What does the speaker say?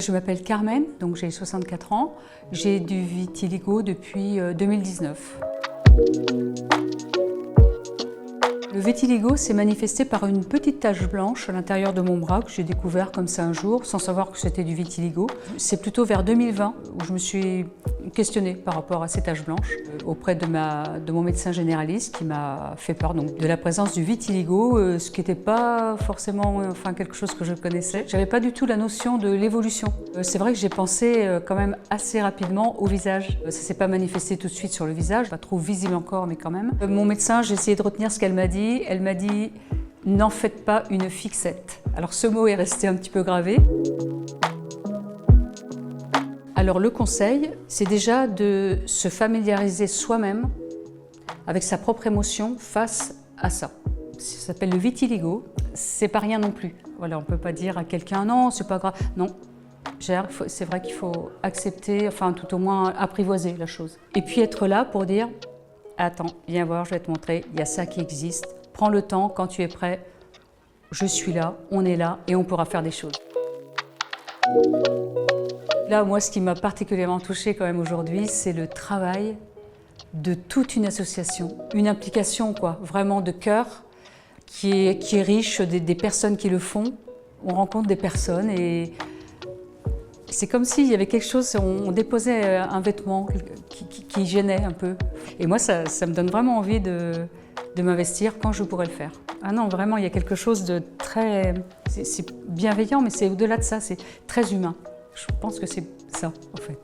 Je m'appelle Carmen, donc j'ai 64 ans. J'ai du vitiligo depuis 2019. Le vitiligo s'est manifesté par une petite tache blanche à l'intérieur de mon bras que j'ai découvert comme ça un jour, sans savoir que c'était du vitiligo. C'est plutôt vers 2020 où je me suis questionnée par rapport à ces taches blanches auprès de mon médecin généraliste qui m'a fait part donc, de la présence du vitiligo, ce qui n'était pas forcément quelque chose que je connaissais. Je n'avais pas du tout la notion de l'évolution. C'est vrai que j'ai pensé quand même assez rapidement au visage. Ça ne s'est pas manifesté tout de suite sur le visage, pas trop visible encore, mais quand même. Mon médecin, j'ai essayé de retenir ce qu'elle m'a dit. Elle m'a dit « n'en faites pas une fixette ». Alors ce mot est resté un petit peu gravé. Alors le conseil, c'est déjà de se familiariser soi-même avec sa propre émotion face à ça. Ça s'appelle le vitiligo, c'est pas rien non plus. Voilà, on ne peut pas dire à quelqu'un « non, c'est pas grave ». Non, c'est vrai qu'il faut accepter, enfin tout au moins apprivoiser la chose. Et puis être là pour dire « attends, viens voir, je vais te montrer, il y a ça qui existe. Prends le temps, quand tu es prêt, je suis là, on est là et on pourra faire des choses ». Là, moi, ce qui m'a particulièrement touchée quand même aujourd'hui, c'est le travail de toute une association, une implication vraiment de cœur qui est riche des personnes qui le font. On rencontre des personnes et c'est comme s'il y avait quelque chose, on déposait un vêtement qui gênait un peu. Et moi, ça me donne vraiment envie de m'investir quand je pourrai le faire. Ah non, vraiment, il y a quelque chose de très... C'est bienveillant, mais c'est au-delà de ça, c'est très humain. Je pense que c'est ça, en fait.